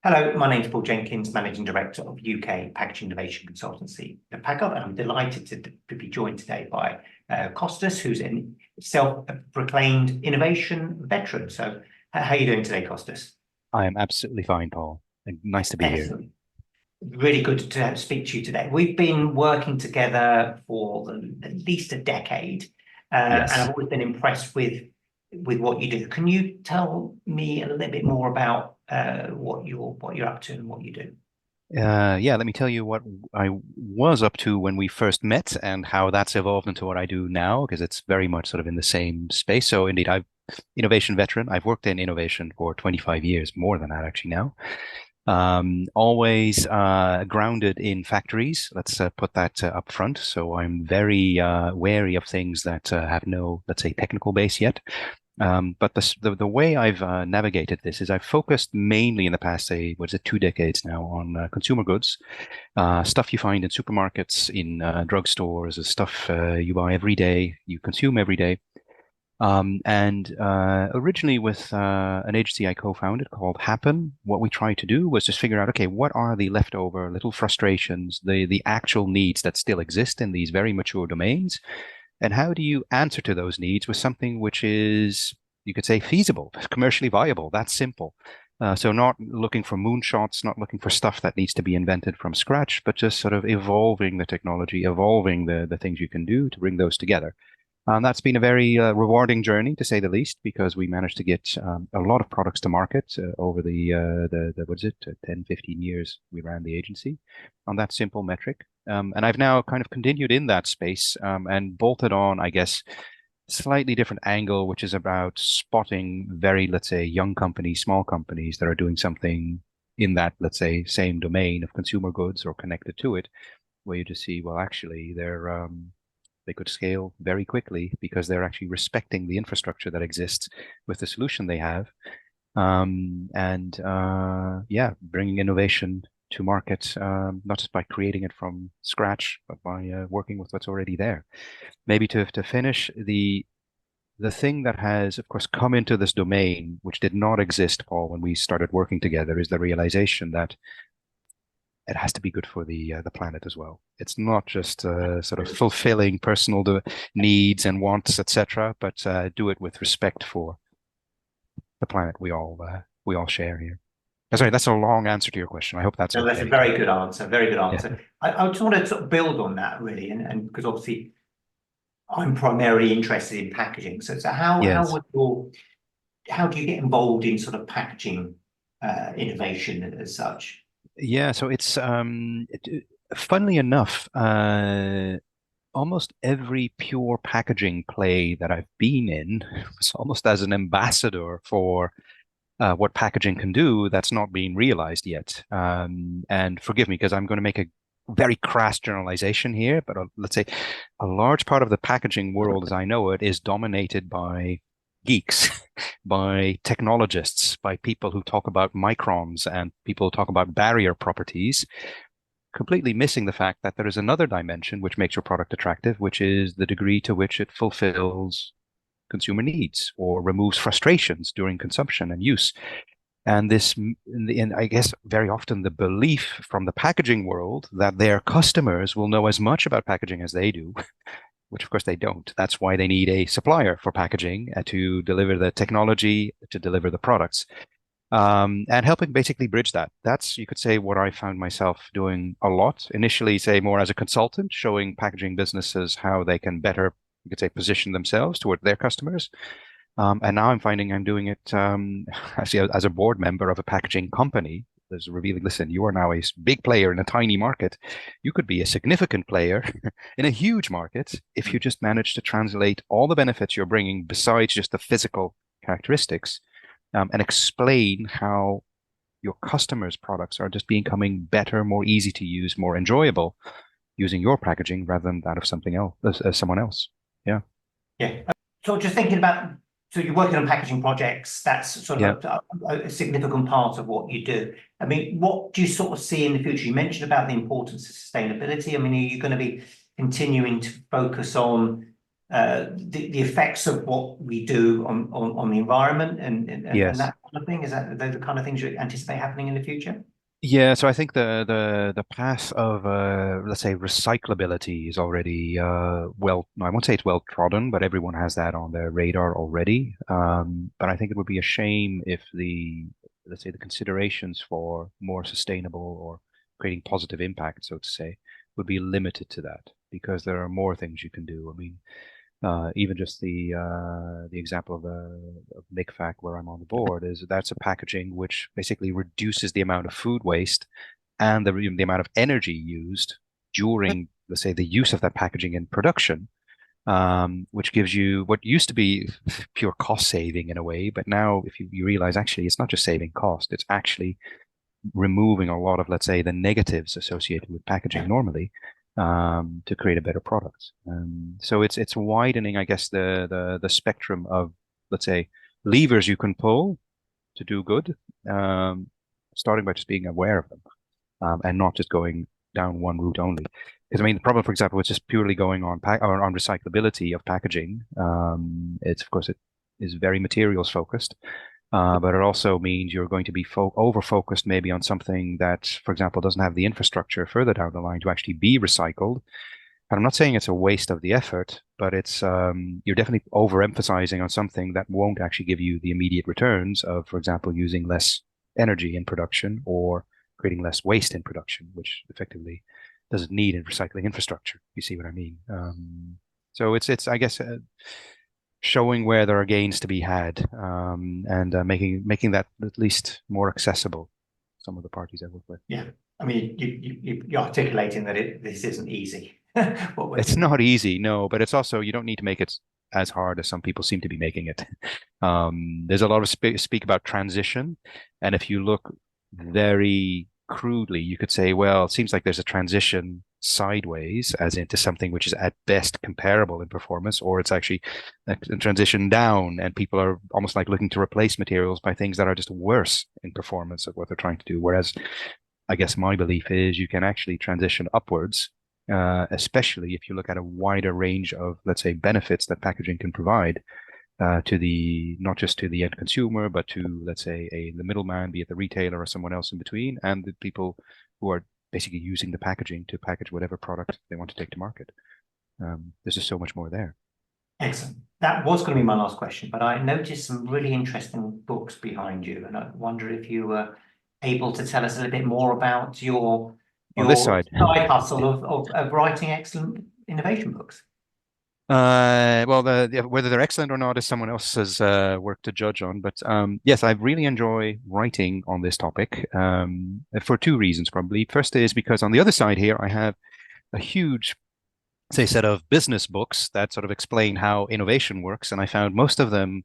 Hello, my name is Paul Jenkins, Managing Director of UK Packaging Innovation Consultancy, the PACO, and I'm delighted to be joined today by Costas, who's a self-proclaimed innovation veteran. So how are you doing today, Costas? I am absolutely fine, Paul. And nice to be here. Excellent. Really good to speak to you today. We've been working together for at least a decade, and I've Yes. always been impressed with what you do. Can you tell me a little bit more about what you're up to and what you do? Yeah, let me tell you what I was up to when we first met and how that's evolved into what I do now, because it's very much sort of in the same space. So indeed, I'm innovation veteran. I've worked in innovation for 25 years, more than that actually now. Always grounded in factories. Let's put that up front. So I'm very wary of things that have no, let's say, technical base yet. But the way I've navigated this is I've focused mainly in the past, say, what is it, 2 decades now on consumer goods, stuff you find in supermarkets, in drugstores, stuff you buy every day, you consume every day. And originally with an agency I co-founded called Happen, what we tried to do was just figure out, okay, what are the leftover little frustrations, the actual needs that still exist in these very mature domains, and how do you answer to those needs with something which is, you could say, feasible, commercially viable? That's simple. So not looking for moonshots, not looking for stuff that needs to be invented from scratch, but just sort of evolving the technology, evolving the things you can do to bring those together. That's been a very rewarding journey, to say the least, because we managed to get a lot of products to market over the what is it, 10, 15 years we ran the agency on that simple metric. And I've now kind of continued in that space and bolted on, I guess, slightly different angle, which is about spotting very, let's say, young companies, small companies that are doing something in that, let's say, same domain of consumer goods or connected to it, where you just see, well, actually, they could scale very quickly because they're actually respecting the infrastructure that exists with the solution they have. And yeah, bringing innovation to market, not just by creating it from scratch, but by working with what's already there. Maybe to finish, the thing that has, of course, come into this domain, which did not exist, Paul, when we started working together, is the realization that it has to be good for the planet as well. It's not just sort of fulfilling personal needs and wants, etc., but do it with respect for the planet we all share here. Sorry, that's a long answer to your question. I hope that's No, that's a okay. very good answer. Very good Yeah. answer. I just want to sort of build on that really, and because obviously I'm primarily interested in packaging. So Yes. how do you get involved in sort of packaging innovation as such? Yeah. So it's funnily enough, almost every pure packaging play that I've been in was almost as an ambassador for what packaging can do that's not being realized yet. And forgive me because I'm going to make a very crass generalization here, but let's say a large part of the packaging world as I know it is dominated by geeks, by technologists, by people who talk about microns and people who talk about barrier properties, completely missing the fact that there is another dimension which makes your product attractive, which is the degree to which it fulfills consumer needs or removes frustrations during consumption and use. And and I guess very often the belief from the packaging world that their customers will know as much about packaging as they do, which of course they don't. That's why they need a supplier for packaging to deliver the technology, to deliver the products, and helping basically bridge that. That's, you could say, what I found myself doing a lot. Initially, say more as a consultant, showing packaging businesses how they can better, you could say, position themselves toward their customers. And now I'm finding I'm doing it actually as a board member of a packaging company. There's revealing, listen, you are now a big player in a tiny market. You could be a significant player in a huge market if you just manage to translate all the benefits you're bringing besides just the physical characteristics, and explain how your customers' products are just becoming better, more easy to use, more enjoyable using your packaging rather than that of something else, someone else. Yeah. Yeah. So just thinking about, so you're working on packaging projects, that's sort Yeah. of a significant part of what you do. I mean, what do you sort of see in the future? You mentioned about the importance of sustainability. I mean, are you going to be continuing to focus on the effects of what we do on the environment and Yes. that kind of thing? Is that the kind of things you anticipate happening in the future? Yeah, so I think the path of let's say recyclability is already well, no, I won't say it's well trodden, but everyone has that on their radar already. But I think it would be a shame if the let's say the considerations for more sustainable or creating positive impact, so to say, would be limited to that because there are more things you can do. I mean, even just the example of MICFAC where I'm on the board is that's a packaging which basically reduces the amount of food waste and the amount of energy used during, let's say, the use of that packaging in production, which gives you what used to be pure cost saving in a way, but now if you realize actually it's not just saving cost, it's actually removing a lot of, let's say, the negatives associated with packaging normally to create a better product. So it's widening, I guess, the spectrum of, let's say, levers you can pull to do good, starting by just being aware of them and not just going down one route only. Because I mean, the problem, for example, with just purely going on or on recyclability of packaging, it's of course it is very materials focused. But it also means you're going to be over-focused maybe on something that, for example, doesn't have the infrastructure further down the line to actually be recycled. And I'm not saying it's a waste of the effort, but it's you're definitely overemphasizing on something that won't actually give you the immediate returns of, for example, using less energy in production or creating less waste in production, which effectively doesn't need a recycling infrastructure. You see what I mean? So it's I guess showing where there are gains to be had and making that at least more accessible to some of the parties I work with. Yeah, I mean, you're articulating that this isn't easy. What we're It's doing. not easy, no, but it's also you don't need to make it as hard as some people seem to be making it. There's a lot of speak about transition, and if you look very crudely, you could say, well, it seems like there's a transition sideways, as into something which is at best comparable in performance, or it's actually a transition down, and people are almost like looking to replace materials by things that are just worse in performance of what they're trying to do. Whereas I guess my belief is you can actually transition upwards, especially if you look at a wider range of, let's say, benefits that packaging can provide to the not just to the end consumer, but to, let's say, the middleman, be it the retailer or someone else in between, and the people who are basically using the packaging to package whatever product they want to take to market. There's just so much more there. Excellent. That was going to be my last question, but I noticed some really interesting books behind you, and I wonder if you were able to tell us a little bit more about On this your side, side hustle of writing excellent innovation books. well, whether they're excellent or not is someone else's work to judge on. But yes, I really enjoy writing on this topic for two reasons, probably. First is because on the other side here, I have a huge, say, set of business books that sort of explain how innovation works, and I found most of them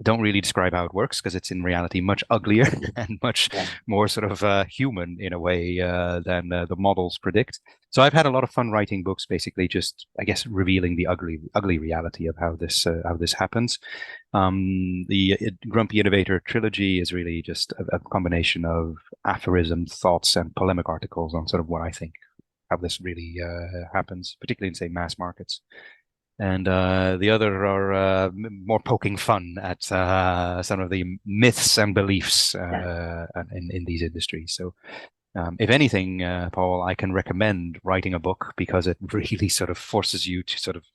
don't really describe how it works because it's in reality much uglier and much Yeah. more sort of human in a way than the models predict. So I've had a lot of fun writing books, basically just, I guess, revealing the ugly reality of how this happens. The Grumpy Innovator trilogy is really just a combination of aphorisms, thoughts, and polemic articles on sort of what I think how this really happens, particularly in, say, mass markets. And the other are more poking fun at some of the myths and beliefs in these industries. So, if anything, Paul, I can recommend writing a book because it really sort of forces you to sort of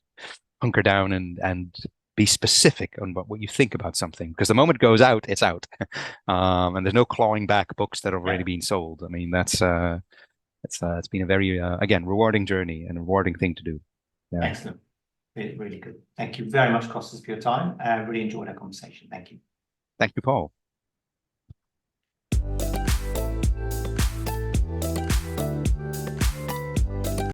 hunker down and be specific on what you think about something. Because the moment it goes out, it's out, and there's no clawing back books that have already been sold. I mean, that's it's been a very again rewarding journey and a rewarding thing to do. Yeah. Excellent. Really, really good. Thank you very much, Costas, for your time. Really enjoyed our conversation. Thank you. Thank you, Paul.